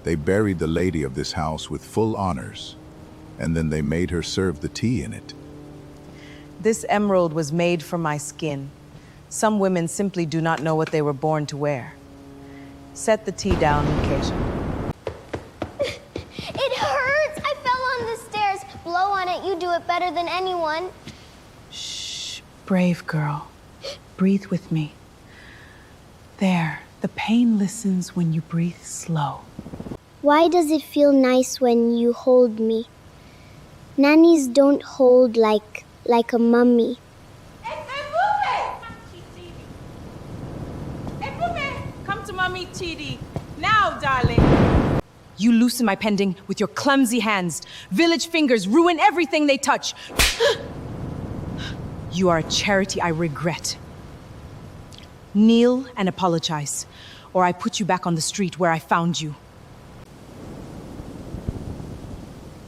They buried the lady of this house with full honors, and then they made her serve the tea in it. This emerald was made from my skin. Some women simply do not know what they were born to wear. Set the tea down, Acacia. It hurts! I fell on the stairs. Blow on it, you do it better than anyone. Shh, brave girl. Breathe with me. There, the pain listens when you breathe slow. Why does it feel nice when you hold me? Nannies don't hold like a mummy. Come to Mommy Chidi. Now, darling. You loosen my pending with your clumsy hands. Village fingers ruin everything they touch. You are a charity I regret. Kneel and apologize, or I put you back on the street where I found you.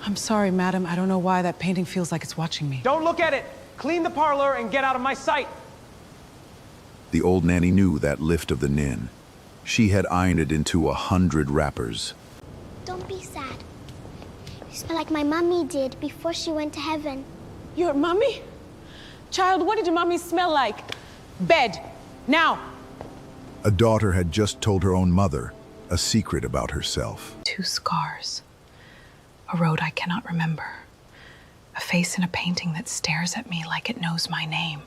I'm sorry, madam. I don't know why that painting feels like it's watching me. Don't look at it! Clean the parlor and get out of my sight! The old nanny knew that lift of the nin. She had ironed it into 100 wrappers. Don't be sad. You smell like my mummy did before she went to heaven. Your mummy? Child, what did your mummy smell like? Bed. Now. A daughter had just told her own mother a secret about herself. 2 scars. A road I cannot remember. A face in a painting that stares at me like it knows my name.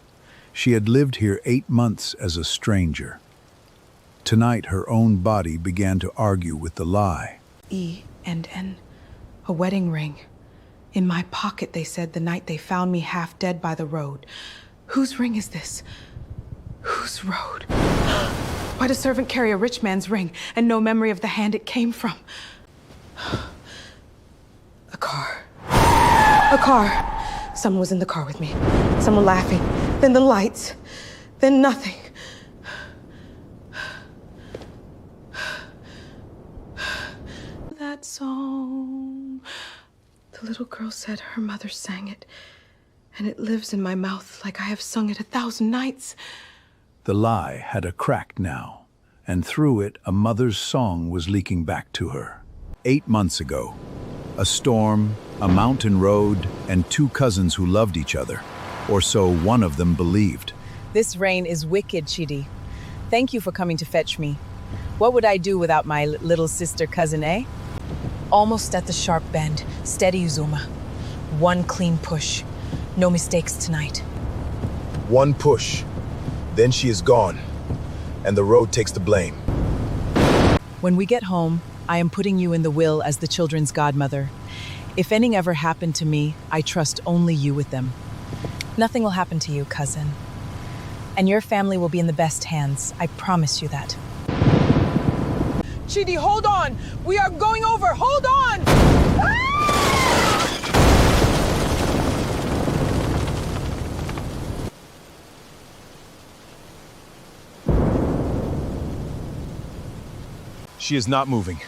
She had lived here 8 months as a stranger. Tonight, her own body began to argue with the lie. E and N. A wedding ring. In my pocket, they said, the night they found me half dead by the road. Whose ring is this? Whose road? Why does servant carry a rich man's ring and no memory of the hand it came from? A car. A car. Someone was in the car with me. Someone laughing. Then the lights. Then nothing. That song. The little girl said her mother sang it, and it lives in my mouth like I have sung it 1,000 nights. The lie had a crack now, and through it a mother's song was leaking back to her. 8 months ago, a storm, a mountain road, and 2 cousins who loved each other, or so one of them believed. This rain is wicked, Chidi. Thank you for coming to fetch me. What would I do without my little sister cousin, eh? Almost at the sharp bend. Steady, Uzuma. 1 clean push. No mistakes tonight. 1 push. Then she is gone, and the road takes the blame. When we get home, I am putting you in the will as the children's godmother. If anything ever happened to me, I trust only you with them. Nothing will happen to you, cousin. And your family will be in the best hands. I promise you that. Chidi, hold on! We are going over! Hold on! She is not moving.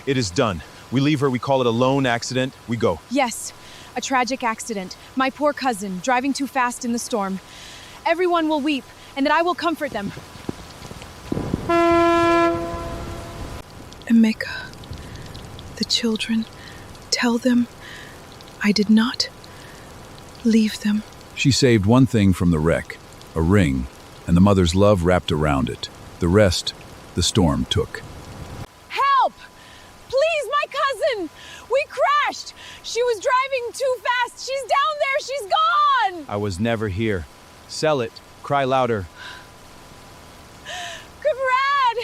It is done. We leave her, we call it a lone accident, we go. Yes, a tragic accident. My poor cousin, driving too fast in the storm. Everyone will weep, and that I will comfort them. Emeka, the children, tell them I did not leave them. She saved one thing from the wreck, a ring, and the mother's love wrapped around it. The rest, the storm took. Help! Please, my cousin! We crashed! She was driving too fast! She's down there! She's gone! I was never here. Sell it. Cry louder. Brad!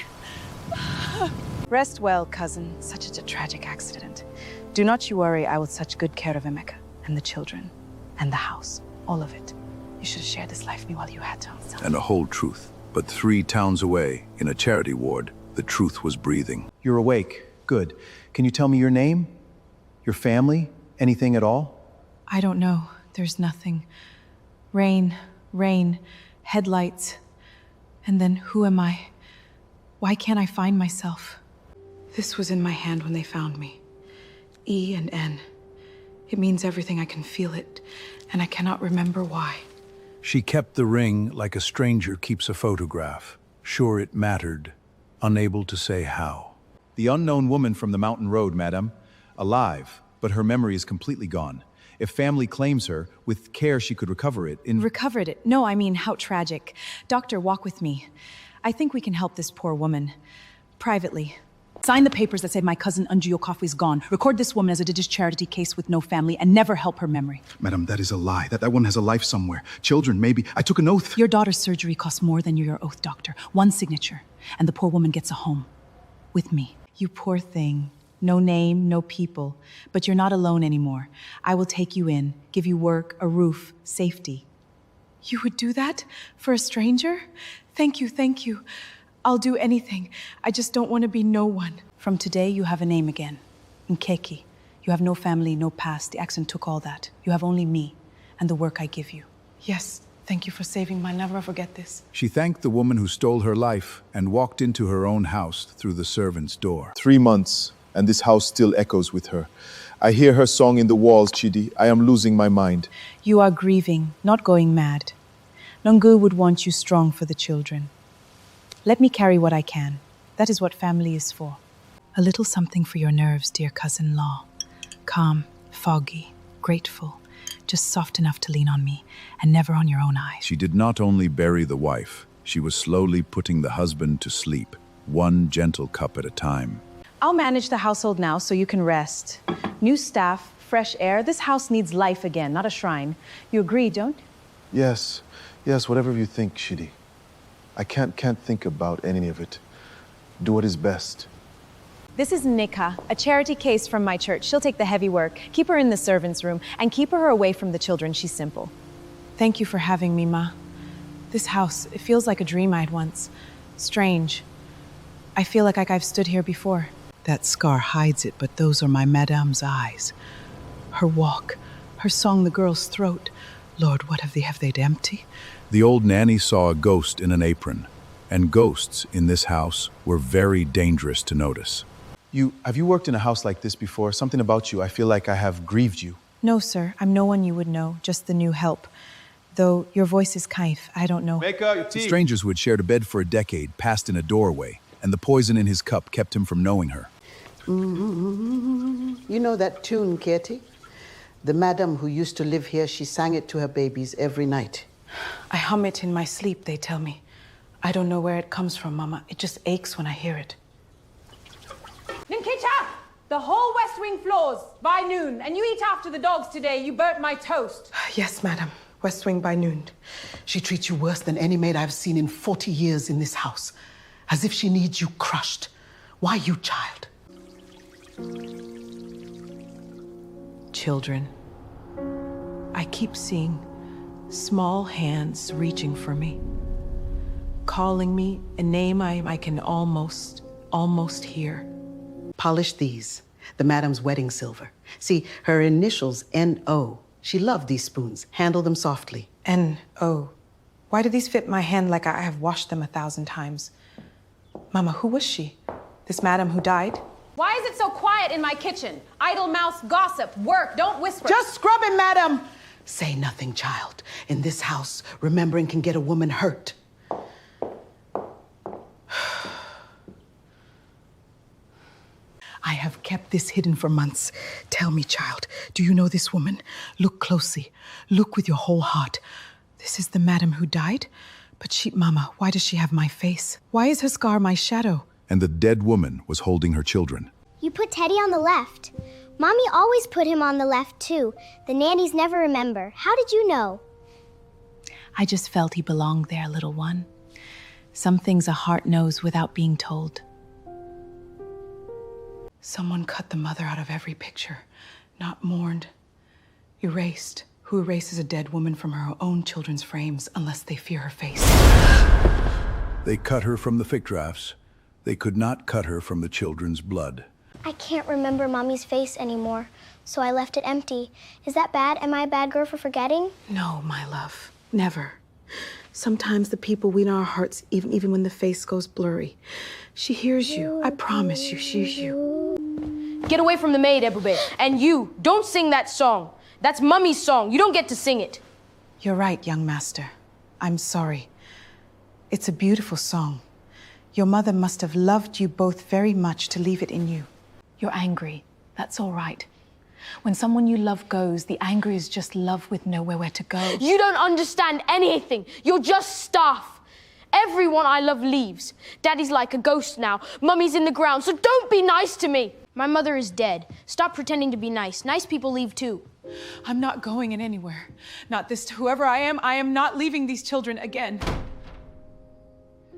Rest well, cousin. Such a tragic accident. Do not you worry, I will take good care of Emeka, and the children, and the house. All of it. You should have shared this life with me while you had to. And a whole truth. But 3 towns away, in a charity ward, the truth was breathing. You're awake. Good. Can you tell me your name? Your family? Anything at all? I don't know. There's nothing. Rain, headlights. And then who am I? Why can't I find myself? This was in my hand when they found me. E and N. It means everything. I can feel it, and I cannot remember why. She kept the ring like a stranger keeps a photograph, sure it mattered, unable to say how. The unknown woman from the mountain road, madam. Alive, but her memory is completely gone. If family claims her, with care she could recover it in... Recovered it? No, I mean, how tragic. Doctor, walk with me. I think we can help this poor woman. Privately. Sign the papers that say my cousin Unju Yokofu is gone. Record this woman as a charity case with no family and never help her memory. Madam, that is a lie. That woman has a life somewhere. Children, maybe. I took an oath. Your daughter's surgery costs more than your oath, doctor. One signature, and the poor woman gets a home. With me. You poor thing. No name, no people. But you're not alone anymore. I will take you in, give you work, a roof, safety. You would do that? For a stranger? Thank you, thank you. I'll do anything. I just don't want to be no one. From today, you have a name again. Nkeki. You have no family, no past. The accident took all that. You have only me and the work I give you. Yes, thank you for saving my... I'll never forget this. She thanked the woman who stole her life and walked into her own house through the servant's door. 3 months, and this house still echoes with her. I hear her song in the walls, Chidi. I am losing my mind. You are grieving, not going mad. Nungu would want you strong for the children. Let me carry what I can. That is what family is for. A little something for your nerves, dear cousin-in-law. Calm, foggy, grateful, just soft enough to lean on me, and never on your own eyes. She did not only bury the wife, she was slowly putting the husband to sleep, one gentle cup at a time. I'll manage the household now so you can rest. New staff, fresh air. This house needs life again, not a shrine. You agree, don't you? Yes, whatever you think, Chidi. I can't think about any of it. Do what is best. This is Nika, a charity case from my church. She'll take the heavy work. Keep her in the servants' room and keep her away from the children. She's simple. Thank you for having me, Ma. This house, it feels like a dream I had once. Strange. I feel like I've stood here before. That scar hides it, but those are my madame's eyes. Her walk, her song, the girl's throat. Lord, what have they empty? The old nanny saw a ghost in an apron, and ghosts in this house were very dangerous to notice. Have you worked in a house like this before? Something about you, I feel like I have grieved you. No, sir. I'm no one you would know, just the new help. Though your voice is kaif, I don't know. Make out your The tea. strangers who had shared a bed for a decade passed in a doorway, and the poison in his cup kept him from knowing her. You know that tune, Katie? The madam who used to live here, she sang it to her babies every night. I hum it in my sleep, they tell me. I don't know where it comes from, Mama. It just aches when I hear it. Ninkicha! The whole West Wing floors by noon. And you eat after the dogs today. You burnt my toast. Yes, madam. West Wing by noon. She treats you worse than any maid I've seen in 40 years in this house. As if she needs you crushed. Why you, child? Children. I keep seeing small hands reaching for me. Calling me a name I can almost hear. Polish these. The madam's wedding silver. See, her initials N.O. She loved these spoons. Handle them softly. N.O. Why do these fit my hand like I have washed them 1,000 times? Mama, who was she? This madam who died? Why is it so quiet in my kitchen? Idle mouths gossip, work, don't whisper. Just scrub it, madam! Say nothing, child. In this house, remembering can get a woman hurt. I have kept this hidden for months. Tell me, child, do you know this woman? Look closely. Look with your whole heart. This is the madam who died? But she, Mama, why does she have my face? Why is her scar my shadow? And the dead woman was holding her children. You put Teddy on the left. Mommy always put him on the left, too. The nannies never remember. How did you know? I just felt he belonged there, little one. Some things a heart knows without being told. Someone cut the mother out of every picture, not mourned, erased. Who erases a dead woman from her own children's frames unless they fear her face? They cut her from the photographs. They could not cut her from the children's blood. I can't remember Mommy's face anymore, so I left it empty. Is that bad? Am I a bad girl for forgetting? No, my love, never. Sometimes the people we in our hearts, even when the face goes blurry. She hears you. I promise you, she hears you. Get away from the maid, Ebube. And you, don't sing that song. That's Mummy's song. You don't get to sing it. You're right, young master. I'm sorry. It's a beautiful song. Your mother must have loved you both very much to leave it in you. You're angry. That's all right. When someone you love goes, the anger is just love with nowhere where to go. You don't understand anything. You're just staff. Everyone I love leaves. Daddy's like a ghost now. Mummy's in the ground, so don't be nice to me. My mother is dead. Stop pretending to be nice. Nice people leave too. I'm not going in anywhere. Not this to whoever I am not leaving these children again.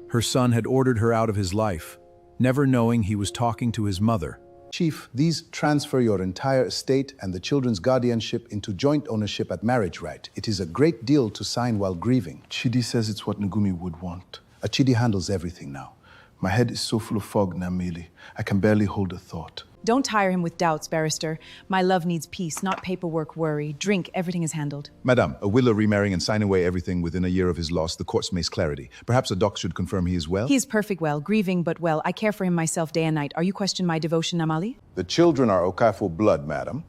Her son had ordered her out of his life, never knowing he was talking to his mother. Chief, these transfer your entire estate and the children's guardianship into joint ownership at marriage right. It is a great deal to sign while grieving. Chidi says it's what Ngumi would want. Chidi handles everything now. My head is so full of fog, Namili. I can barely hold a thought. Don't tire him with doubts, barrister. My love needs peace, not paperwork worry. Drink, everything is handled. Madame, a will of remarrying and signing away everything within a year of his loss, the courts makes clarity. Perhaps a doc should confirm he is well? He is perfect well, grieving but well. I care for him myself day and night. Are you questioning my devotion, Namali? The children are Okafu blood, madam.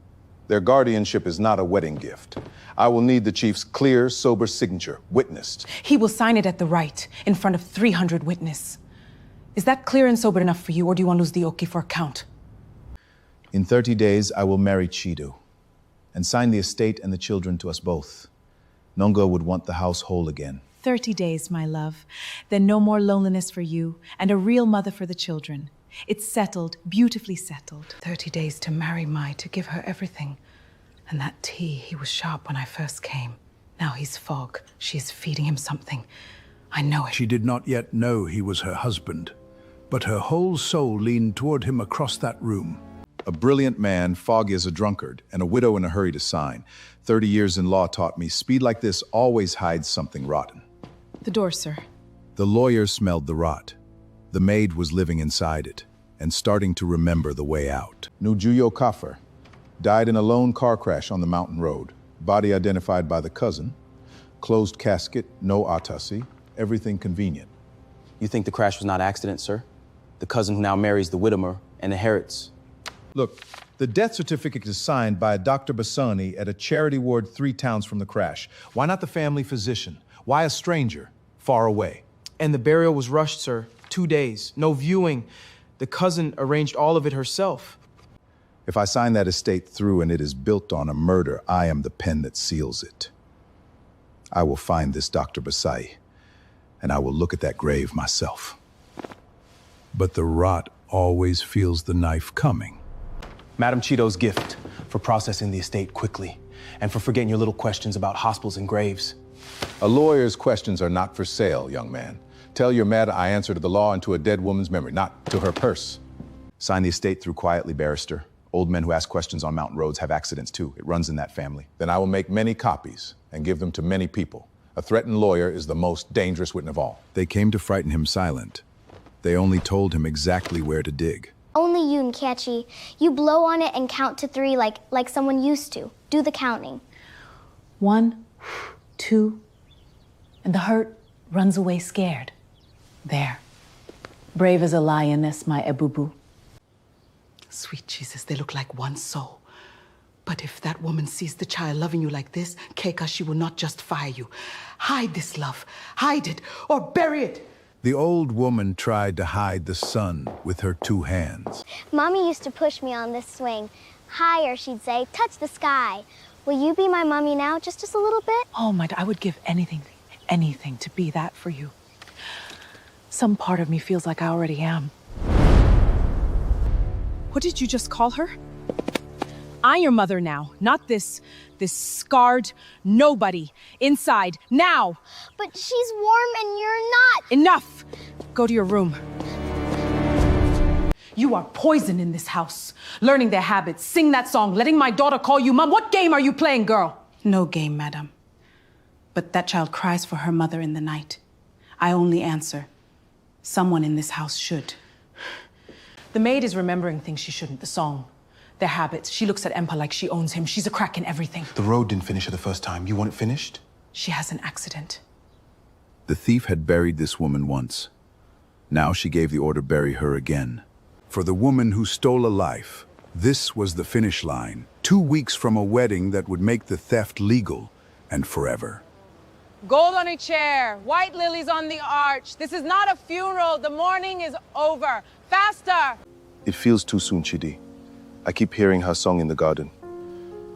Their guardianship is not a wedding gift. I will need the chief's clear, sober signature, witnessed. He will sign it at the right, in front of 300 witnesses. Is that clear and sober enough for you, or do you want to lose the Oki for a count? In 30 days, I will marry Chidu and sign the estate and the children to us both. Nongo would want the house whole again. 30 days, my love. Then no more loneliness for you and a real mother for the children. It's settled, beautifully settled. 30 days to marry Mai, to give her everything. And that tea, he was sharp when I first came. Now he's fog. She is feeding him something. I know it. She did not yet know he was her husband, but her whole soul leaned toward him across that room. A brilliant man, foggy as a drunkard, and a widow in a hurry to sign. 30 years in law taught me speed like this always hides something rotten. The door, sir. The lawyer smelled the rot. The maid was living inside it and starting to remember the way out. Nujuyo Kafir died in a lone car crash on the mountain road. Body identified by the cousin. Closed casket, no autopsy, everything convenient. You think the crash was not accident, sir? The cousin who now marries the widower and inherits. Look, the death certificate is signed by Dr. Bassani at a charity ward 3 towns from the crash. Why not the family physician? Why a stranger, far away? And the burial was rushed, sir. 2 days, no viewing. The cousin arranged all of it herself. If I sign that estate through and it is built on a murder, I am the pen that seals it. I will find this Dr. Basai, and I will look at that grave myself. But the rot always feels the knife coming. Madam Cheeto's gift for processing the estate quickly and for forgetting your little questions about hospitals and graves. A lawyer's questions are not for sale, young man. Tell your matter I answer to the law and to a dead woman's memory, not to her purse. Sign the estate through quietly, barrister. Old men who ask questions on mountain roads have accidents too. It runs in that family. Then I will make many copies and give them to many people. A threatened lawyer is the most dangerous witness of all. They came to frighten him silent. They only told him exactly where to dig. Only you, Nkachi. You blow on it and count to 3 like someone used to. Do the counting. 1, 2, and the hurt runs away scared. There. Brave as a lioness, my Ebubu. Sweet Jesus, they look like one soul. But if that woman sees the child loving you like this, Keika, she will not just fire you. Hide this love. Hide it or bury it. The old woman tried to hide the sun with her 2 hands. Mommy used to push me on this swing. Higher, she'd say, touch the sky. Will you be my mommy now, just a little bit? Oh my, I would give anything to be that for you. Some part of me feels like I already am. What did you just call her? I'm your mother now, not this scarred nobody. Inside, now! But she's warm and you're not. Enough! Go to your room. You are poison in this house. Learning their habits, sing that song, letting my daughter call you Mom. What game are you playing, girl? No game, madam. But that child cries for her mother in the night. I only answer, someone in this house should. The maid is remembering things she shouldn't, the song, their habits. She looks at Empa like she owns him. She's a crack in everything. The road didn't finish her the first time. You want it finished? She has an accident. The thief had buried this woman once. Now she gave the order to bury her again. For the woman who stole a life, this was the finish line. 2 weeks from a wedding that would make the theft legal and forever. Gold on a chair, white lilies on the arch. This is not a funeral. The mourning is over. Faster! It feels too soon, Chidi. I keep hearing her song in the garden.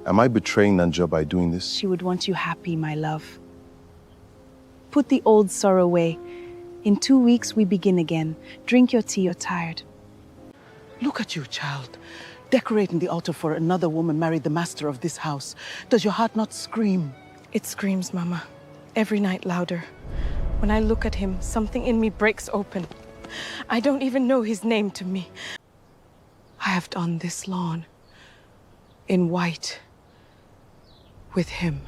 Am I betraying Nanja by doing this? She would want you happy, my love. Put the old sorrow away. In 2 weeks, we begin again. Drink your tea, you're tired. Look at you, child. Decorating the altar for another woman married the master of this house. Does your heart not scream? It screams, Mama. Every night louder. When I look at him, something in me breaks open. I don't even know his name to me. I have done this lawn in white with him.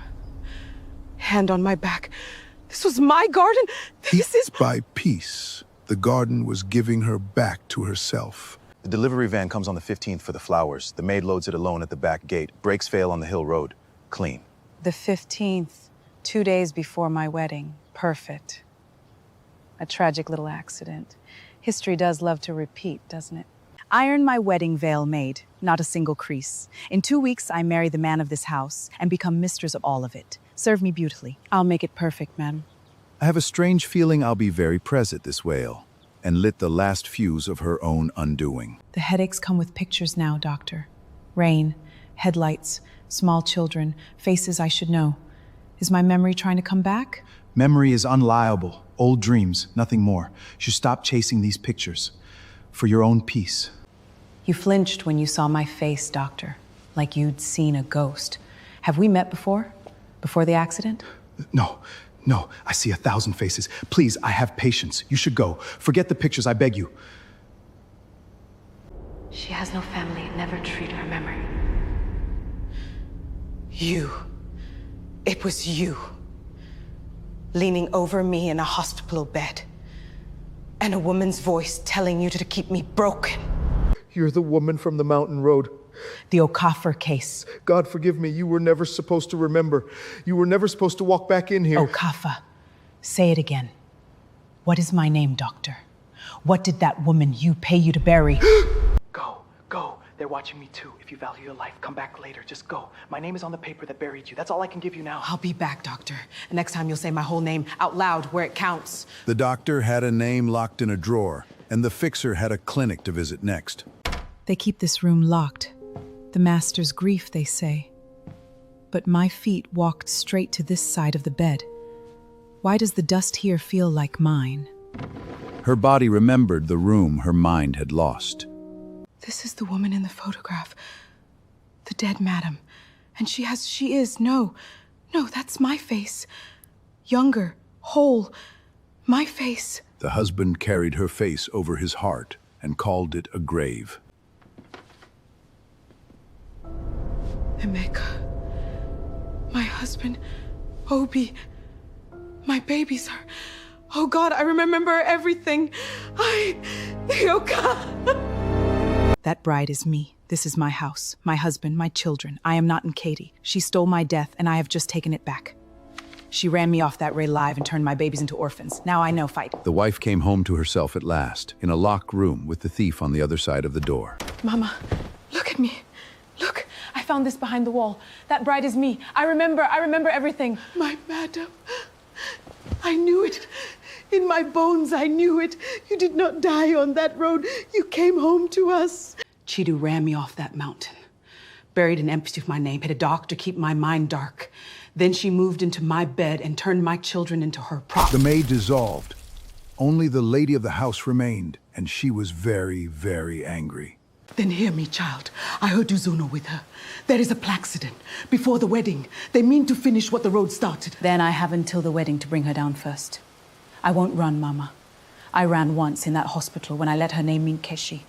Hand on my back. This was my garden. This is by piece. The garden was giving her back to herself. The delivery van comes on the 15th for the flowers. The maid loads it alone at the back gate. Brakes fail on the hill road. Clean. The 15th, 2 days before my wedding. Perfect. A tragic little accident. History does love to repeat, doesn't it? Iron my wedding veil, Maid, not a single crease. In 2 weeks, I marry the man of this house and become mistress of all of it. Serve me beautifully. I'll make it perfect, madam. I have a strange feeling I'll be very present this whale, and lit the last fuse of her own undoing. The headaches come with pictures now, Doctor. Rain, headlights, small children, faces I should know. Is my memory trying to come back? Memory is unliable. Old dreams, nothing more. You should stop chasing these pictures. For your own peace. You flinched when you saw my face, Doctor, like you'd seen a ghost. Have we met before? Before the accident? No, I see 1,000 faces. Please, I have patience. You should go. Forget the pictures, I beg you. She has no family. Never treat her memory. You. It was you. Leaning over me in a hospital bed. And a woman's voice telling you to keep me broken. You're the woman from the mountain road. The Okafor case. God forgive me, you were never supposed to remember. You were never supposed to walk back in here. Okafor. Say it again. What is my name, Doctor? What did that woman pay you to bury? Go. They're watching me too. If you value your life, come back later. Just go. My name is on the paper that buried you. That's all I can give you now. I'll be back, Doctor. And next time you'll say my whole name out loud where it counts. The doctor had a name locked in a drawer, and the fixer had a clinic to visit next. They keep this room locked. The master's grief, they say. But my feet walked straight to this side of the bed. Why does the dust here feel like mine? Her body remembered the room her mind had lost. This is the woman in the photograph. The dead madam. And no, that's my face. Younger, whole, my face. The husband carried her face over his heart and called it a grave. Emeka, my husband, Obi, my babies are... Oh God, I remember everything. That bride is me. This is my house, my husband, my children. I am not in Katie. She stole my death, and I have just taken it back. She ran me off that ray live and turned my babies into orphans. Now I know fight. The wife came home to herself at last, in a locked room with the thief on the other side of the door. Mama, look at me. Look. I found this behind the wall. That bride is me. I remember everything. My madam. I knew it. In my bones, I knew it. You did not die on that road. You came home to us. Chidu ran me off that mountain. Buried an empty of my name, paid a doctor to keep my mind dark. Then she moved into my bed and turned my children into her props. The maid dissolved. Only the lady of the house remained, and she was very, very angry. Then hear me, child. I heard Uzuno with her. There is a plaxident. Before the wedding, they mean to finish what the road started. Then I have until the wedding to bring her down first. I won't run, Mama. I ran once in that hospital when I let her name mean Keshi.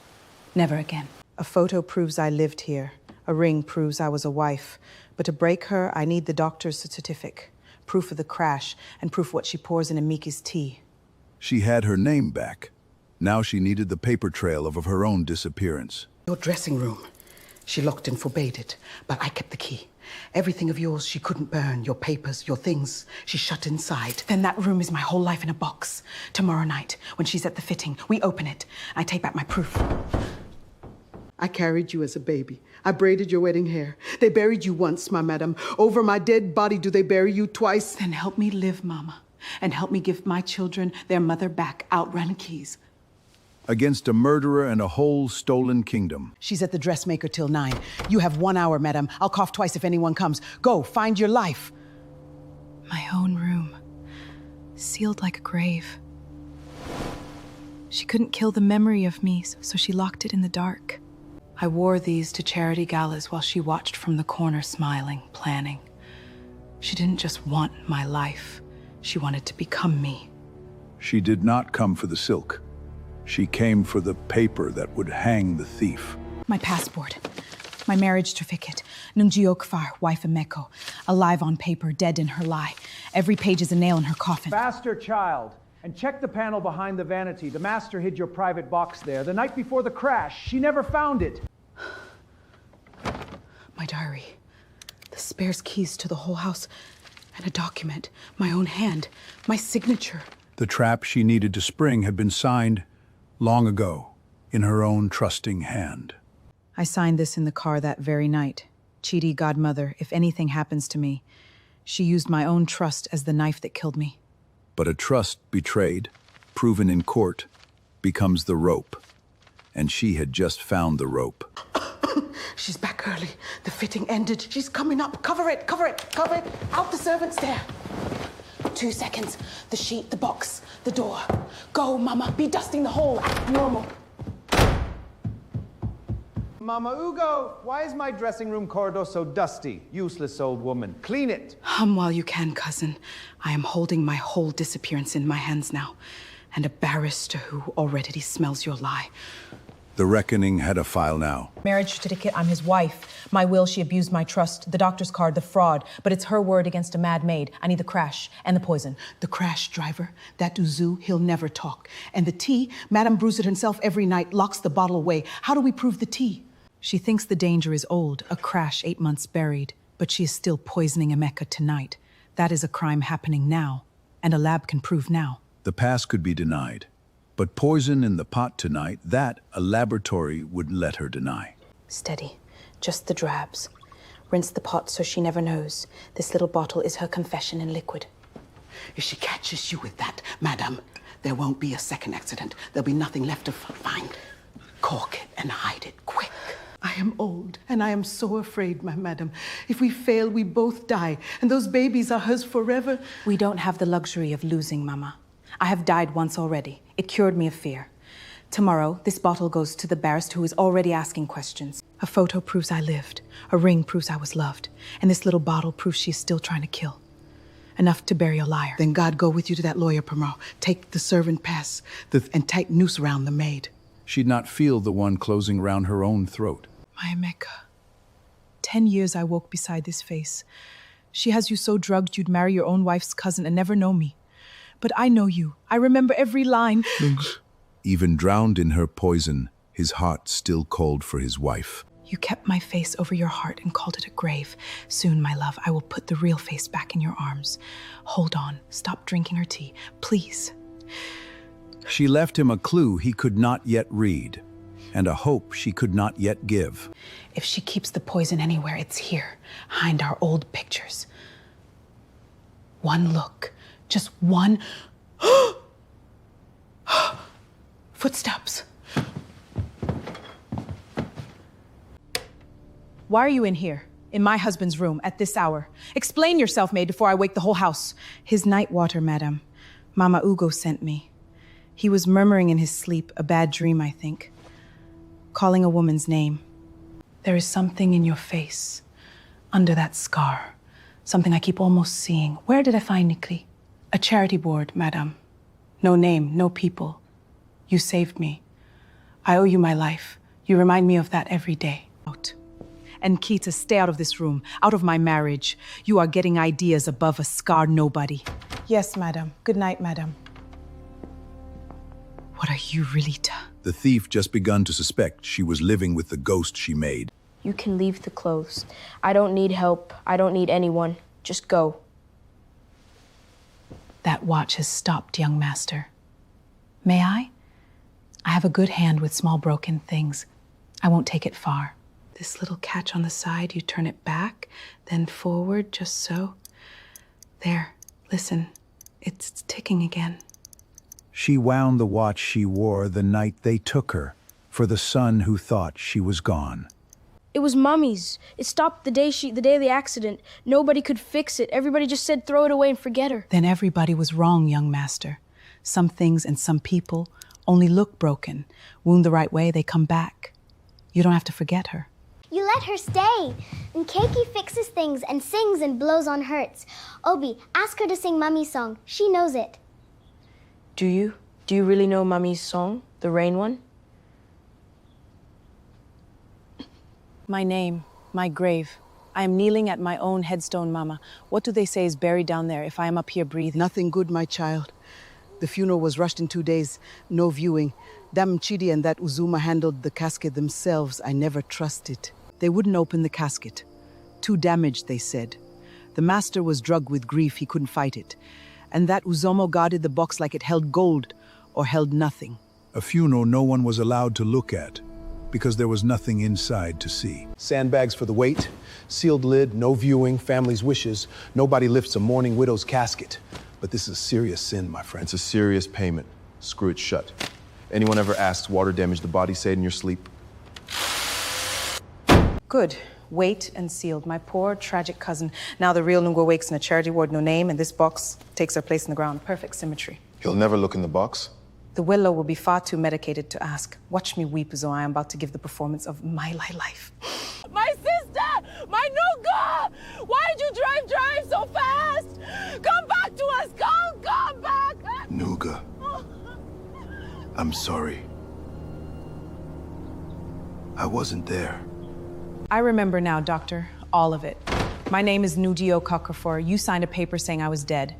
Never again. A photo proves I lived here. A ring proves I was a wife. But to break her, I need the doctor's certificate, proof of the crash, and proof of what she pours in Amiki's tea. She had her name back. Now she needed the paper trail of her own disappearance. Your dressing room. She locked and forbade it, but I kept the key. Everything of yours she couldn't burn, your papers, your things, she shut inside. Then that room is my whole life in a box. Tomorrow night, when she's at the fitting, we open it. I take back my proof. I carried you as a baby. I braided your wedding hair. They buried you once, my madam. Over my dead body do they bury you twice? Then help me live, Mama, and help me give my children their mother back. Outrun keys. Against a murderer and a whole stolen kingdom. She's at the dressmaker till 9. You have 1 hour, madam. I'll cough twice if anyone comes. Go, find your life. My own room, sealed like a grave. She couldn't kill the memory of me, so she locked it in the dark. I wore these to charity galas while she watched from the corner, smiling, planning. She didn't just want my life. She wanted to become me. She did not come for the silk. She came for the paper that would hang the thief. My passport, my marriage certificate, Nungjiokfar, wife of Meko, alive on paper, dead in her lie. Every page is a nail in her coffin. Faster, child. And check the panel behind the vanity. The master hid your private box there. The night before the crash, she never found it. My diary, the spare's keys to the whole house, and a document, my own hand, my signature. The trap she needed to spring had been signed long ago, in her own trusting hand. I signed this in the car that very night. Chidi, godmother, if anything happens to me. She used my own trust as the knife that killed me. But a trust betrayed, proven in court, becomes the rope. And she had just found the rope. She's back early. The fitting ended. She's coming up. Cover it, cover it, cover it. Out the servants there. 2 seconds. The sheet, the box, the door. Go, Mama. Be dusting the hole. Act normal. Mama Ugo, why is my dressing room corridor so dusty? Useless old woman. Clean it. Hum while you can, cousin. I am holding my whole disappearance in my hands now, and a barrister who already smells your lie. The reckoning had a file now. Marriage certificate, I'm his wife. My will, she abused my trust. The doctor's card, the fraud. But it's her word against a mad maid. I need the crash and the poison. The crash driver, that Uzu, he'll never talk. And the tea, Madame brews it herself every night, locks the bottle away. How do we prove the tea? She thinks the danger is old, a crash 8 months buried. But she is still poisoning Emeka tonight. That is a crime happening now. And a lab can prove now. The past could be denied. But poison in the pot tonight, that a laboratory would let her deny. Steady. Just the drabs. Rinse the pot so she never knows. This little bottle is her confession in liquid. If she catches you with that, Madame, there won't be a second accident. There'll be nothing left to find. Cork it and hide it quick. I am old, and I am so afraid, my madam. If we fail, we both die, and those babies are hers forever. We don't have the luxury of losing, Mama. I have died once already. It cured me of fear. Tomorrow, this bottle goes to the barrister who is already asking questions. A photo proves I lived. A ring proves I was loved. And this little bottle proves she's still trying to kill. Enough to bury a liar. Then God go with you to that lawyer, Pomereux. Take the servant pass and tight noose around the maid. She'd not feel the one closing round her own throat. My Emeka. 10 years I woke beside this face. She has you so drugged you'd marry your own wife's cousin and never know me. But I know you. I remember every line. Even drowned in her poison, his heart still called for his wife. You kept my face over your heart and called it a grave. Soon, my love, I will put the real face back in your arms. Hold on. Stop drinking her tea. Please. She left him a clue he could not yet read, and a hope she could not yet give. If she keeps the poison anywhere, it's here, behind our old pictures. One look. Just one. Footsteps. Why are you in here? In my husband's room, at this hour? Explain yourself, maid, before I wake the whole house. His night water, madam. Mama Ugo sent me. He was murmuring in his sleep, a bad dream, I think. Calling a woman's name. There is something in your face, under that scar. Something I keep almost seeing. Where did I find Nikli? A charity board, madam. No name, no people. You saved me. I owe you my life. You remind me of that every day. Out. And Kita, stay out of this room, out of my marriage. You are getting ideas above a scarred nobody. Yes, madam. Good night, madam. What are you really The thief just begun to suspect she was living with the ghost she made. You can leave the clothes. I don't need help. I don't need anyone. Just go. That watch has stopped, young master. May I? I have a good hand with small broken things. I won't take it far. This little catch on the side, you turn it back, then forward, just so. There, listen, it's ticking again. She wound the watch she wore the night they took her, for the son who thought she was gone. It was Mummy's. It stopped the day of the accident. Nobody could fix it. Everybody just said throw it away and forget her. Then everybody was wrong, young master. Some things and some people only look broken. Wound the right way, they come back. You don't have to forget her. You let her stay. And Keiki fixes things and sings and blows on hurts. Obi, ask her to sing Mummy's song. She knows it. Do you? Do you really know Mummy's song? The rain one? My name, my grave. I am kneeling at my own headstone, Mama. What do they say is buried down there if I am up here breathing? Nothing good, my child. The funeral was rushed in 2 days. No viewing. Dam Chidi and that Uzuma handled the casket themselves. I never trusted. They wouldn't open the casket. Too damaged, they said. The master was drugged with grief. He couldn't fight it. And that Uzomo guarded the box like it held gold or held nothing. A funeral no one was allowed to look at, because there was nothing inside to see. Sandbags for the weight, sealed lid, no viewing, family's wishes. Nobody lifts a mourning widow's casket. But this is a serious sin, my friend. It's a serious payment. Screw it shut. Anyone ever asks water damaged the body, say it in your sleep? Good. Weight and sealed. My poor, tragic cousin. Now the real Nungo wakes in a charity ward, no name, and this box takes her place in the ground. Perfect symmetry. He'll never look in the box? The willow will be far too medicated to ask. Watch me weep as though I am about to give the performance of my life. My sister! My Nuga! Why'd you drive so fast? Come back to us! Come back! Nuga. I'm sorry. I wasn't there. I remember now, Doctor. All of it. My name is Nujio Okafor. You signed a paper saying I was dead.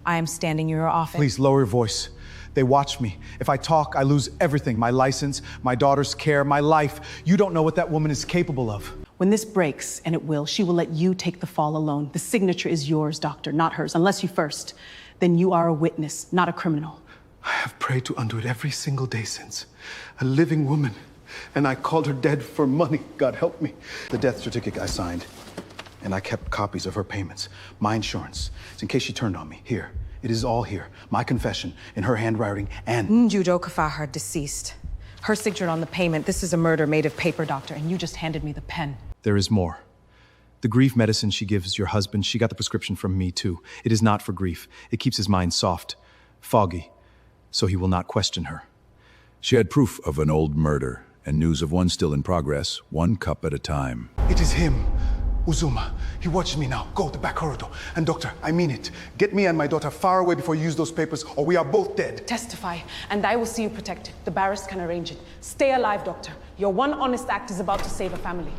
I am standing in your office. Please lower your voice. They watch me. If I talk, I lose everything. My license, my daughter's care, my life. You don't know what that woman is capable of. When this breaks, and it will, she will let you take the fall alone. The signature is yours, Doctor, not hers, unless you first. Then you are a witness, not a criminal. I have prayed to undo it every single day since. A living woman. And I called her dead for money. God help me. The death certificate I signed. And I kept copies of her payments. My insurance. It's in case she turned on me. Here. It is all here. My confession in her handwriting and... Njudo Kafahar, deceased. Her signature on the payment. This is a murder made of paper, Doctor, and you just handed me the pen. There is more. The grief medicine she gives your husband, she got the prescription from me too. It is not for grief. It keeps his mind soft, foggy, so he will not question her. She had proof of an old murder and news of one still in progress, one cup at a time. It is him. Uzuma, he watches me now. Go to the back corridor. And doctor, I mean it. Get me and my daughter far away before you use those papers, or we are both dead. Testify, and I will see you protected. The barrister can arrange it. Stay alive, Doctor. Your one honest act is about to save a family.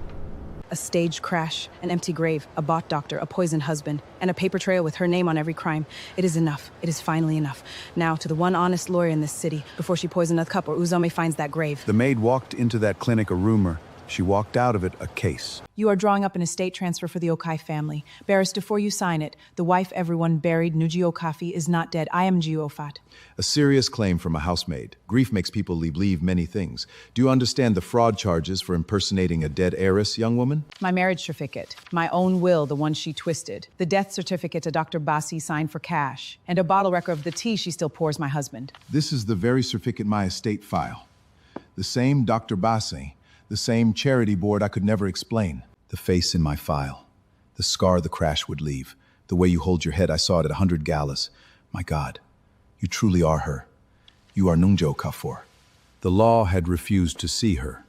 A stage crash, an empty grave, a bot doctor, a poisoned husband, and a paper trail with her name on every crime. It is enough. It is finally enough. Now, to the one honest lawyer in this city, before she poisons a cup or Uzome finds that grave. The maid walked into that clinic a rumor. She walked out of it a case. You are drawing up an estate transfer for the Okai family. Barrister, before you sign it, the wife everyone buried, Nuji Okafi, is not dead. I am Jiofat. A serious claim from a housemaid. Grief makes people believe many things. Do you understand the fraud charges for impersonating a dead heiress, young woman? My marriage certificate, my own will, the one she twisted, the death certificate a Dr. Bassi signed for cash, and a bottle record of the tea she still pours my husband. This is the very certificate my estate file. The same Dr. Bassi. The same charity board I could never explain. The face in my file. The scar the crash would leave. The way you hold your head, I saw it at 100 galas. My God, you truly are her. You are Nungjo Kafor. The law had refused to see her.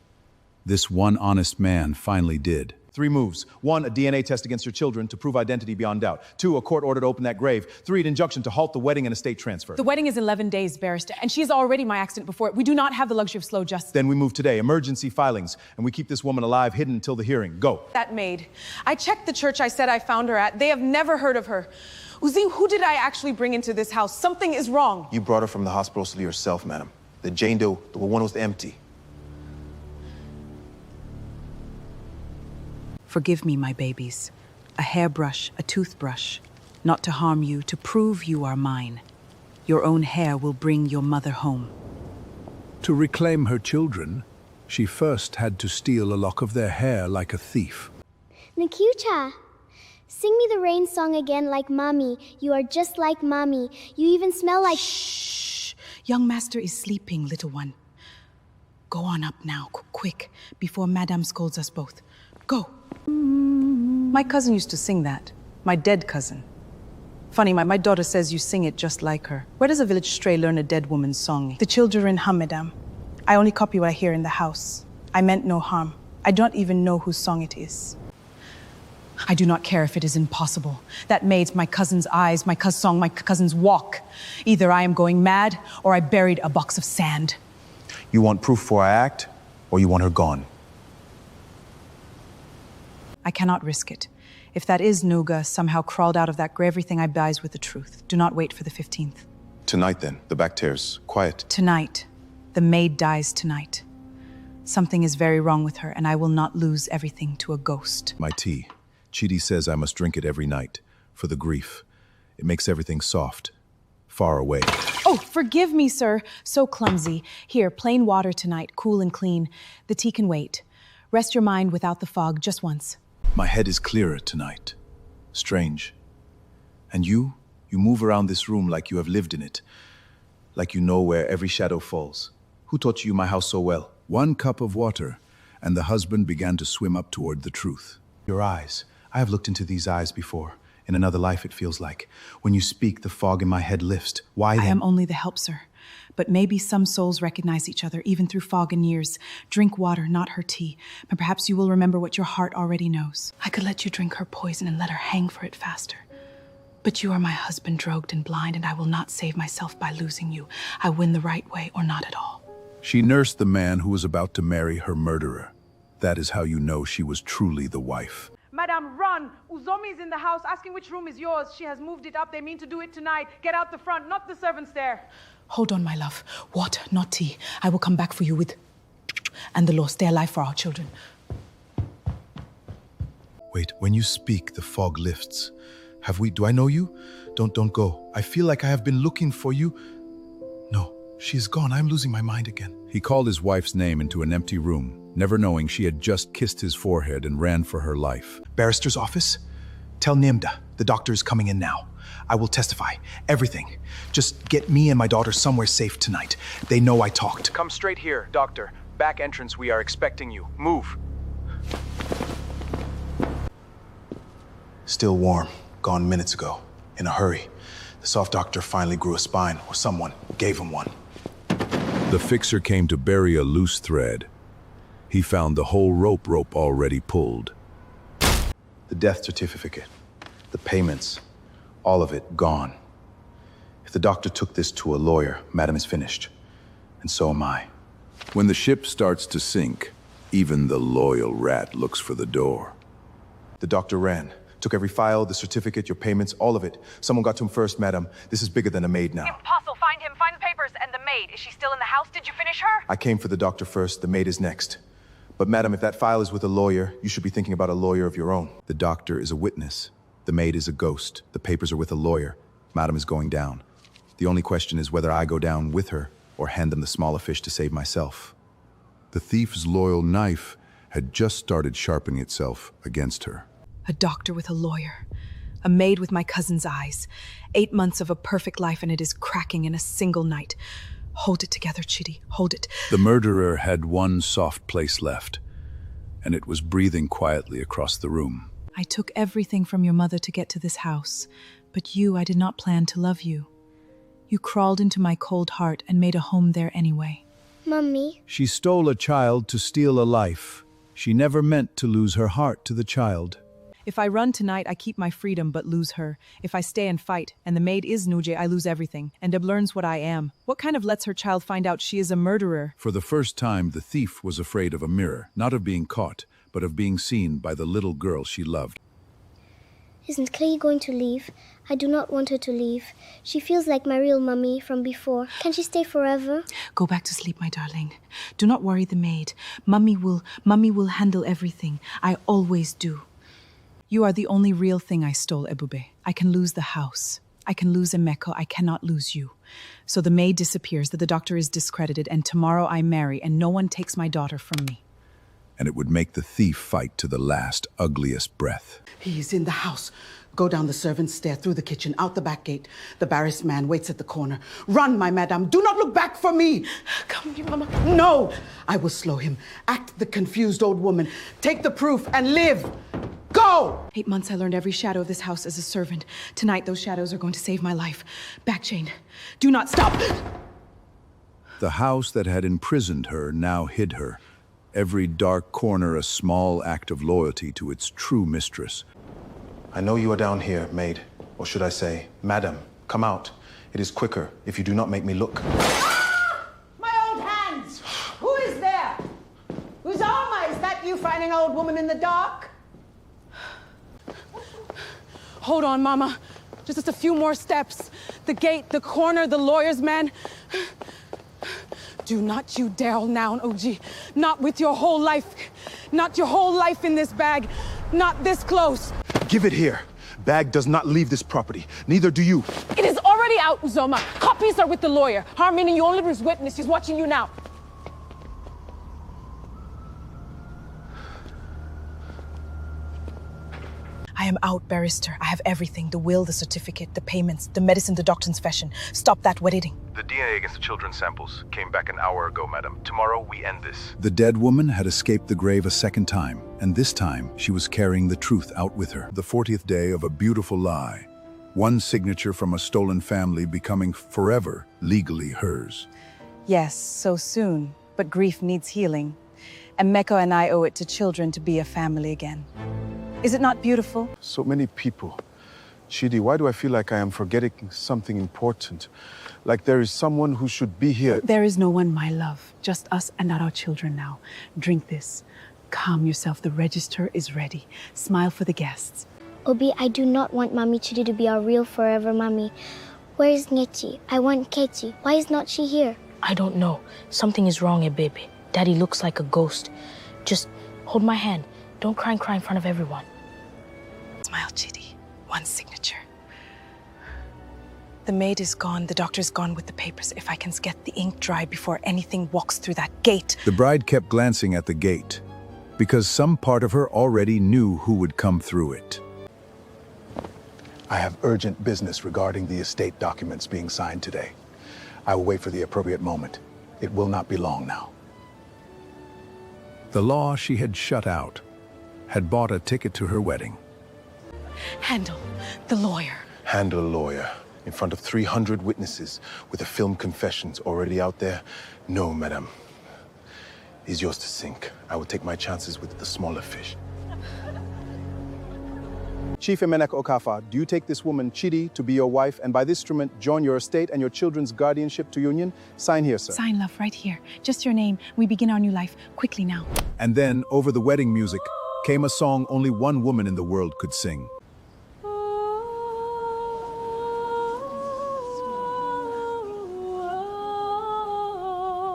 This one honest man finally did. 3 moves. 1, a DNA test against your children to prove identity beyond doubt. 2, a court order to open that grave. 3, an injunction to halt the wedding and estate transfer. The wedding is 11 days, barrister, and she is already my accident before it. We do not have the luxury of slow justice. Then we move today. Emergency filings. And we keep this woman alive, hidden until the hearing. Go. That maid. I checked the church I said I found her at. They have never heard of her. Uzim, who did I actually bring into this house? Something is wrong. You brought her from the hospital to yourself, madam. The Jane Doe, the one was empty. Forgive me, my babies. A hairbrush, a toothbrush. Not to harm you, to prove you are mine. Your own hair will bring your mother home. To reclaim her children, She first had to steal a lock of their hair like a thief. Nakucha, sing me the rain song again like Mommy. You are just like Mommy. You even smell like... Shh! Young master is sleeping, little one. Go on up now, quick, before Madame scolds us both. Go! My cousin used to sing that. My dead cousin. Funny, my daughter says you sing it just like her. Where does a village stray learn a dead woman's song? The children hum, Madame. I only copy what I hear in the house. I meant no harm. I don't even know whose song it is. I do not care if it is impossible. That Maid's my cousin's eyes, my cousin's song, my cousin's walk. Either I am going mad, or I buried a box of sand. You want proof before I act, or you want her gone? I cannot risk it. If that is Nuga somehow crawled out of that grave, everything I buys with the truth. Do not wait for the 15th. Tonight then, the back tears. Quiet. Tonight. The maid dies tonight. Something is very wrong with her, and I will not lose everything to a ghost. My tea. Chidi says I must drink it every night, for the grief. It makes everything soft, far away. Oh, forgive me, sir. So clumsy. Here, plain water tonight, cool and clean. The tea can wait. Rest your mind without the fog, just once. My head is clearer tonight. Strange. And you move around this room like you have lived in it. Like you know where every shadow falls. Who taught you my house so well? 1 cup of water, and the husband began to swim up toward the truth. Your eyes. I have looked into these eyes before. In another life, it feels like. When you speak, the fog in my head lifts. Why then? I am only the help, sir. But maybe some souls recognize each other, even through fog and years. Drink water, not her tea. And perhaps you will remember what your heart already knows. I could let you drink her poison and let her hang for it faster. But you are my husband, drogued and blind, and I will not save myself by losing you. I win the right way, or not at all. She nursed the man who was about to marry her murderer. That is how you know she was truly the wife. Madam, run! Uzomi is in the house asking which room is yours. She has moved it up. They mean to do it tonight. Get out the front, not the servants there. Hold on, my love. Water, not tea. I will come back for you with... And the law, stay alive for our children. Wait, when you speak, the fog lifts. Do I know you? Don't go. I feel like I have been looking for you. No, she's gone. I'm losing my mind again. He called his wife's name into an empty room, never knowing she had just kissed his forehead and ran for her life. Barrister's office? Tell Nimda, the doctor is coming in now. I will testify. Everything. Just get me and my daughter somewhere safe tonight. They know I talked. Come straight here, doctor. Back entrance, we are expecting you. Move. Still warm. Gone minutes ago. In a hurry. The soft doctor finally grew a spine, or someone gave him one. The fixer came to bury a loose thread. He found the whole rope already pulled. The death certificate, the payments, all of it gone. If the doctor took this to a lawyer, Madam is finished. And so am I. When the ship starts to sink, even the loyal rat looks for the door. The doctor ran. Took every file, the certificate, your payments, all of it. Someone got to him first, Madam. This is bigger than a maid now. Impossible. Find him. Find the papers. And the maid. Is she still in the house? Did you finish her? I came for the doctor first. The maid is next. But Madam, if that file is with a lawyer, you should be thinking about a lawyer of your own. The doctor is a witness. The maid is a ghost. The papers are with a lawyer. Madam is going down. The only question is whether I go down with her or hand them the smaller fish to save myself. The thief's loyal knife had just started sharpening itself against her. A doctor with a lawyer. A maid with my cousin's eyes. 8 months of a perfect life, and it is cracking in a single night. Hold it together, Chidi. Hold it. The murderer had one soft place left, and it was breathing quietly across the room. I took everything from your mother to get to this house, but you, I did not plan to love you. You crawled into my cold heart and made a home there anyway. Mummy. She stole a child to steal a life. She never meant to lose her heart to the child. If I run tonight, I keep my freedom but lose her. If I stay and fight, and the maid is Nuje, I lose everything. And Deb learns what I am. What kind of lets her child find out she is a murderer? For the first time, the thief was afraid of a mirror, not of being caught, but of being seen by the little girl she loved. Isn't Clay going to leave? I do not want her to leave. She feels like my real mummy from before. Can she stay forever? Go back to sleep, my darling. Do not worry the maid. Mummy will handle everything. I always do. You are the only real thing I stole, Ebube. I can lose the house. I can lose Emeka, I cannot lose you. So the maid disappears, the doctor is discredited, and tomorrow I marry, and no one takes my daughter from me. And it would make the thief fight to the last, ugliest breath. He's in the house. Go down the servants' stair, through the kitchen, out the back gate. The barris man waits at the corner. Run, my madam. Do not look back for me. Come here, Mama. No, I will slow him. Act the confused old woman. Take the proof and live. Go! 8 months I learned every shadow of this house as a servant. Tonight those shadows are going to save my life. Back chain. Do not stop! The house that had imprisoned her now hid her. Every dark corner a small act of loyalty to its true mistress. I know you are down here, maid. Or should I say, madam, come out. It is quicker if you do not make me look. My old hands! Who is there? Uzama, is that you finding an old woman in the dark? Hold on, Mama. Just a few more steps. The gate, the corner, the lawyer's man. Do not you dare now, OG. Not with your whole life. Not your whole life in this bag. Not this close. Give it here. Bag does not leave this property. Neither do you. It is already out, Uzoma. Copies are with the lawyer. Harmony, you only was witness. He's watching you now. I am out, barrister. I have everything. The will, the certificate, the payments, the medicine, the doctor's fashion. Stop that wedding. The DNA against the children's samples came back an hour ago, madam. Tomorrow, we end this. The dead woman had escaped the grave a second time, and this time she was carrying the truth out with her. The 40th day of a beautiful lie. One signature from a stolen family becoming forever legally hers. Yes, so soon. But grief needs healing. And Emeka and I owe it to children to be a family again. Is it not beautiful? So many people. Chidi, why do I feel like I am forgetting something important? Like there is someone who should be here. There is no one, my love. Just us and our children now. Drink this. Calm yourself. The register is ready. Smile for the guests. Obi, I do not want Mommy Chidi to be our real forever mommy. Where is Nyechi? I want Kechi. Why is not she here? I don't know. Something is wrong, baby. Daddy looks like a ghost. Just hold my hand. Don't cry in front of everyone. Smile, Chidi. One signature. The maid is gone. The doctor's gone with the papers. If I can get the ink dry before anything walks through that gate. The bride kept glancing at the gate, because some part of her already knew who would come through it. I have urgent business regarding the estate documents being signed today. I will wait for the appropriate moment. It will not be long now. The law she had shut out had bought a ticket to her wedding. Handle the lawyer. Handle a lawyer in front of 300 witnesses with the film confessions already out there? No, madam. It's yours to sink. I will take my chances with the smaller fish. Chief Emeneka Okafa, do you take this woman, Chidi, to be your wife, and by this instrument join your estate and your children's guardianship to union? Sign here, sir. Sign, love, right here. Just your name. We begin our new life. Quickly now. And then, over the wedding music, came a song only one woman in the world could sing.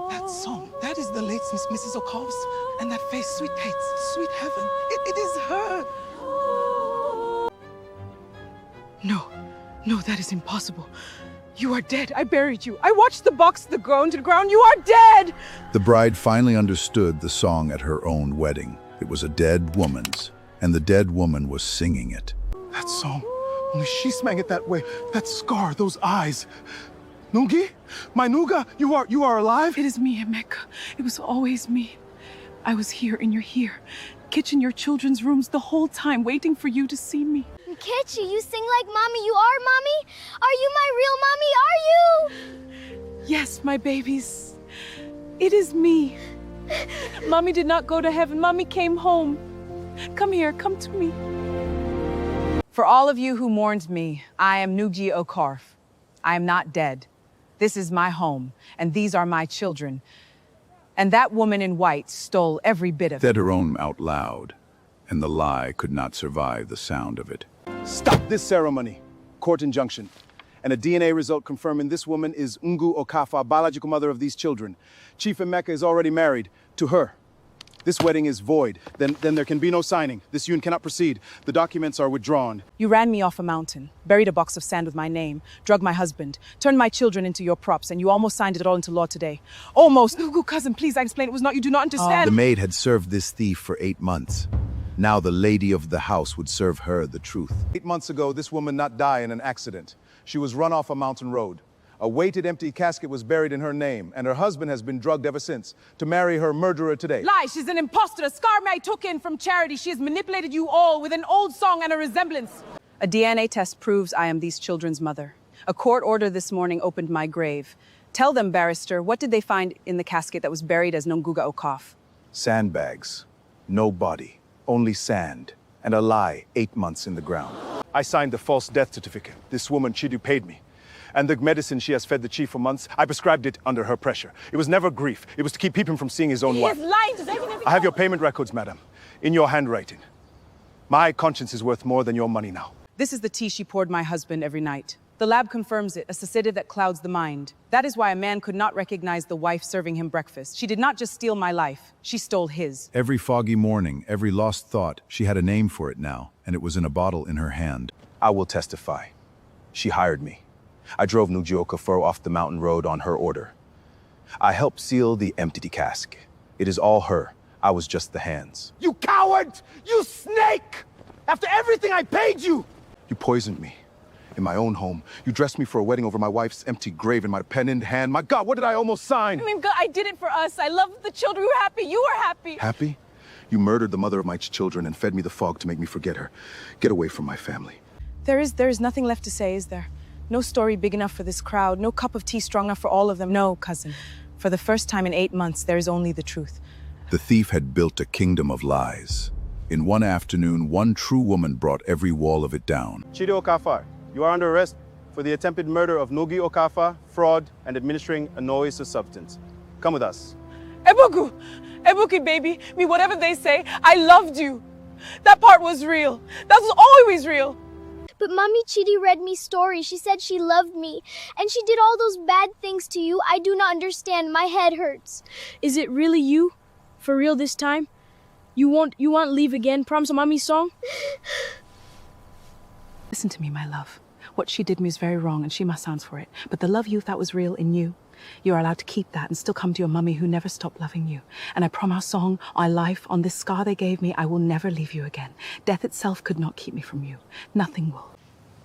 That song, that is the late Mrs. Okoff's. And that face, sweet Kate's, sweet heaven. It is her. No, that is impossible. You are dead. I buried you. I watched the box go into the ground. You are dead! The bride finally understood the song at her own wedding. It was a dead woman's, and the dead woman was singing it. That song, only she sang it that way. That scar, those eyes. Nungi? My Nuga, you are alive? It is me, Emeka. It was always me. I was here and you're here. Kitchen, your children's rooms the whole time, waiting for you to see me. Kechi, you sing like Mommy. You are Mommy? Are you my real Mommy? Are you? Yes, my babies. It is me. Mommy did not go to heaven. Mommy came home. Come here, come to me. For all of you who mourned me, I am Nugi Okarf. I am not dead. This is my home, and these are my children. And that woman in white stole every bit of it. Said her own out loud, and the lie could not survive the sound of it. Stop this ceremony. Court injunction. And a DNA result confirming this woman is Ungu Okafa, biological mother of these children. Chief Emeka is already married to her. This wedding is void. Then there can be no signing. This union cannot proceed. The documents are withdrawn. You ran me off a mountain, buried a box of sand with my name, drugged my husband, turned my children into your props, and you almost signed it all into law today. Almost. Nugu, cousin, please, I explain. It was not. You do not understand. The maid had served this thief for 8 months. Now the lady of the house would serve her the truth. 8 months ago, this woman not die in an accident. She was run off a mountain road. A weighted empty casket was buried in her name, and her husband has been drugged ever since to marry her murderer today. Lie, she's an imposter. A scar I took in from charity. She has manipulated you all with an old song and a resemblance. A DNA test proves I am these children's mother. A court order this morning opened my grave. Tell them, barrister, what did they find in the casket that was buried as Nonguga Okaf? Sandbags. No body. Only sand. And a lie 8 months in the ground. I signed the false death certificate. This woman, Chidu, paid me. And the medicine she has fed the chief for months, I prescribed it under her pressure. It was never grief. It was to keep him from seeing his own wife. He is lying to everything. I have your payment records, madam, in your handwriting. My conscience is worth more than your money now. This is the tea she poured my husband every night. The lab confirms it, a sedative that clouds the mind. That is why a man could not recognize the wife serving him breakfast. She did not just steal my life, she stole his. Every foggy morning, every lost thought, she had a name for it now, and it was in a bottle in her hand. I will testify. She hired me. I drove Nugioka Furo off the mountain road on her order. I helped seal the empty cask. It is all her. I was just the hands. You coward! You snake! After everything I paid you! You poisoned me. In my own home. You dressed me for a wedding over my wife's empty grave in my pen in hand. My God, what did I almost sign? I mean, God, I did it for us. I loved the children. We were happy. You were happy. Happy? You murdered the mother of my children and fed me the fog to make me forget her. Get away from my family. There is nothing left to say, is there? No story big enough for this crowd, no cup of tea strong enough for all of them. No, cousin. For the first time in 8 months, there is only the truth. The thief had built a kingdom of lies. In one afternoon, one true woman brought every wall of it down. Chido Okafar, you are under arrest for the attempted murder of Nogi Okafa, fraud, and administering a noxious substance. Come with us. Ebuku! Ebuki, baby. Me, whatever they say, I loved you. That part was real. That was always real. But Mommy Chidi read me stories. She said she loved me. And she did all those bad things to you. I do not understand. My head hurts. Is it really you? For real this time? You won't leave again? Promise a Mommy's song? Listen to me, my love. What she did me is very wrong and she must answer for it. But the love you thought was real in you, you are allowed to keep that and still come to your mummy who never stopped loving you. And I promise song, on life, on this scar they gave me, I will never leave you again. Death itself could not keep me from you. Nothing will.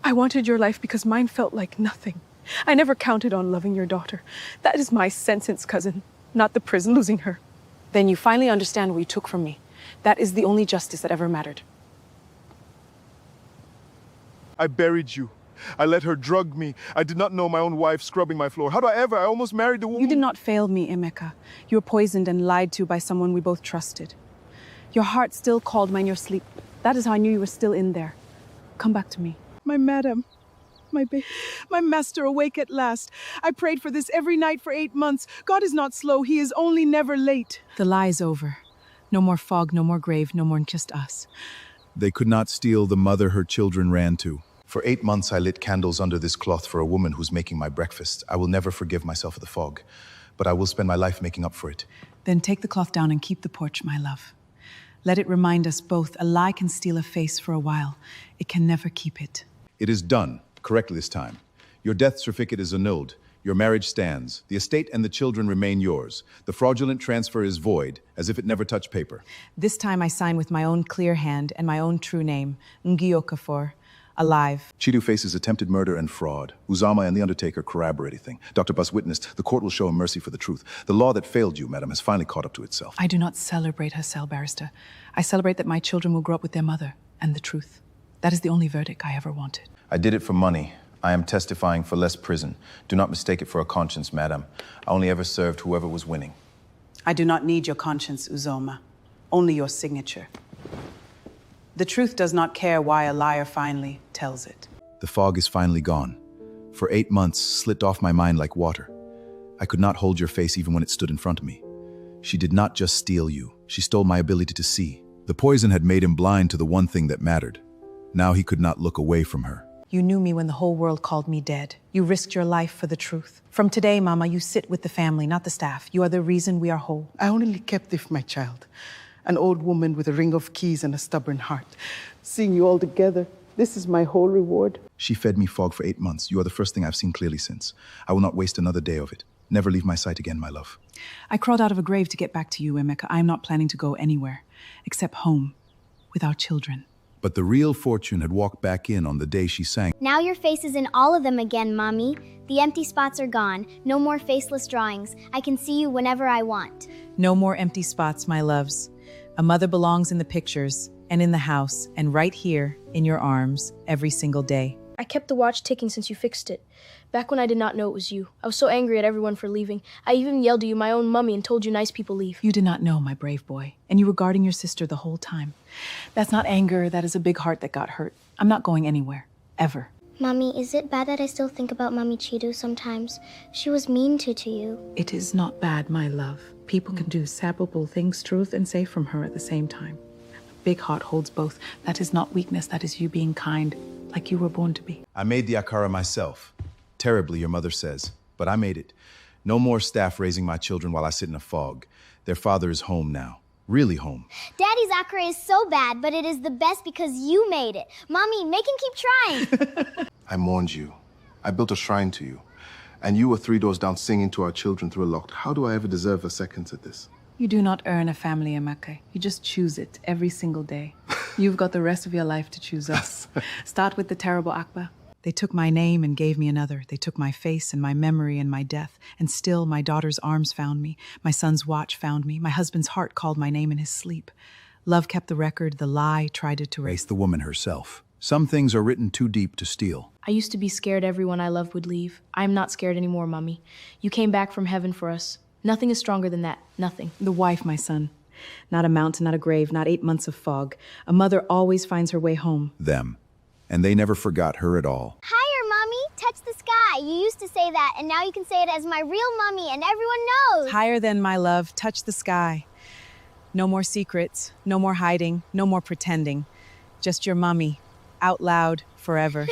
I wanted your life because mine felt like nothing. I never counted on loving your daughter. That is my sentence, cousin, not the prison losing her. Then you finally understand what you took from me. That is the only justice that ever mattered. I buried you. I let her drug me. I did not know my own wife scrubbing my floor. How do I ever? I almost married the woman. You did not fail me, Emeka. You were poisoned and lied to by someone we both trusted. Your heart still called me in your sleep. That is how I knew you were still in there. Come back to me. My madam, my master awake at last. I prayed for this every night for 8 months. God is not slow, he is only never late. The lie is over. No more fog, no more grave, no more just us. They could not steal the mother her children ran to. For 8 months, I lit candles under this cloth for a woman who's making my breakfast. I will never forgive myself for the fog, but I will spend my life making up for it. Then take the cloth down and keep the porch, my love. Let it remind us both, a lie can steal a face for a while. It can never keep it. It is done, correctly this time. Your death certificate is annulled. Your marriage stands. The estate and the children remain yours. The fraudulent transfer is void, as if it never touched paper. This time I sign with my own clear hand and my own true name, Ngiokafor, alive. Chidu faces attempted murder and fraud. Uzama and the Undertaker corroborate everything. Dr. Bus witnessed. The court will show him mercy for the truth. The law that failed you, madam, has finally caught up to itself. I do not celebrate her cell, barrister. I celebrate that my children will grow up with their mother and the truth. That is the only verdict I ever wanted. I did it for money. I am testifying for less prison. Do not mistake it for a conscience, madam. I only ever served whoever was winning. I do not need your conscience, Uzoma. Only your signature. The truth does not care why a liar finally tells it. The fog is finally gone. For 8 months, slipped off my mind like water. I could not hold your face even when it stood in front of me. She did not just steal you. She stole my ability to see. The poison had made him blind to the one thing that mattered. Now he could not look away from her. You knew me when the whole world called me dead. You risked your life for the truth. From today, Mama, you sit with the family, not the staff. You are the reason we are whole. I only kept it for my child. An old woman with a ring of keys and a stubborn heart. Seeing you all together, this is my whole reward. She fed me fog for 8 months. You are the first thing I've seen clearly since. I will not waste another day of it. Never leave my sight again, my love. I crawled out of a grave to get back to you, Emeka. I am not planning to go anywhere, except home, with our children. But the real Fortune had walked back in on the day she sang. Now your face is in all of them again, Mommy. The empty spots are gone. No more faceless drawings. I can see you whenever I want. No more empty spots, my loves. A mother belongs in the pictures, and in the house, and right here, in your arms, every single day. I kept the watch ticking since you fixed it. Back when I did not know it was you. I was so angry at everyone for leaving. I even yelled at you, my own mummy, and told you nice people leave. You did not know, my brave boy, and you were guarding your sister the whole time. That's not anger, that is a big heart that got hurt. I'm not going anywhere, ever. Mommy, is it bad that I still think about Mommy Chidu sometimes? She was mean to you. It is not bad, my love. People can do sappable things, truth and safe from her at the same time. A big heart holds both. That is not weakness, that is you being kind, like you were born to be. I made the akara myself. Terribly, your mother says, but I made it. No more staff raising my children while I sit in a fog. Their father is home now. Really home. Daddy's akara is so bad, but it is the best because you made it. Mommy, make him keep trying. I mourned you. I built a shrine to you. And you were 3 doors down singing to our children through a locked. How do I ever deserve a second at this? You do not earn a family, Emeka. You just choose it every single day. You've got the rest of your life to choose us. Start with the terrible Akba. They took my name and gave me another. They took my face and my memory and my death. And still, my daughter's arms found me. My son's watch found me. My husband's heart called my name in his sleep. Love kept the record. The lie tried to erase the woman herself. Some things are written too deep to steal. I used to be scared everyone I loved would leave. I am not scared anymore, Mummy. You came back from heaven for us. Nothing is stronger than that. Nothing. The wife, my son. Not a mountain, not a grave, not 8 months of fog. A mother always finds her way home. Them. And they never forgot her at all. Higher, Mommy. Touch the sky. You used to say that, and now you can say it as my real Mommy, and everyone knows. Higher than, my love. Touch the sky. No more secrets. No more hiding. No more pretending. Just your Mommy. Out loud, forever.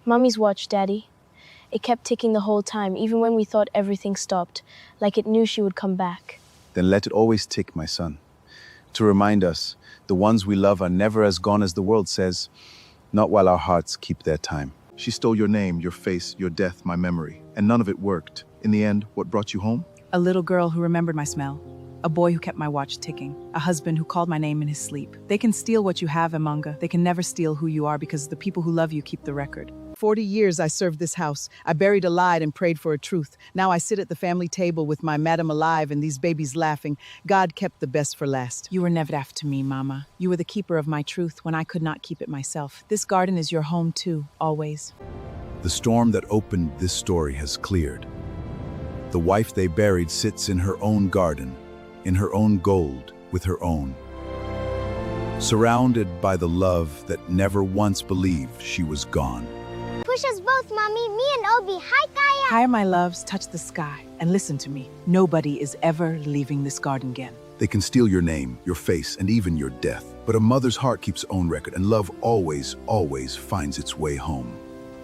Mommy's watch, Daddy. It kept ticking the whole time, even when we thought everything stopped, like it knew she would come back. Then let it always tick, my son. To remind us, the ones we love are never as gone as the world says, not while our hearts keep their time. She stole your name, your face, your death, my memory, and none of it worked. In the end, what brought you home? A little girl who remembered my smell. A boy who kept my watch ticking. A husband who called my name in his sleep. They can steal what you have, Emanga. They can never steal who you are because the people who love you keep the record. 40 years I served this house. I buried a lie and prayed for a truth. Now I sit at the family table with my madam alive and these babies laughing. God kept the best for last. You were never after me, Mama. You were the keeper of my truth when I could not keep it myself. This garden is your home too, always. The storm that opened this story has cleared. The wife they buried sits in her own garden, in her own gold, with her own. Surrounded by the love that never once believed she was gone. Push us both, Mommy. Me and Obi. Hi, Kaya. Higher, my loves, touch the sky. And listen to me. Nobody is ever leaving this garden again. They can steal your name, your face, and even your death. But a mother's heart keeps own record, and love always, always finds its way home.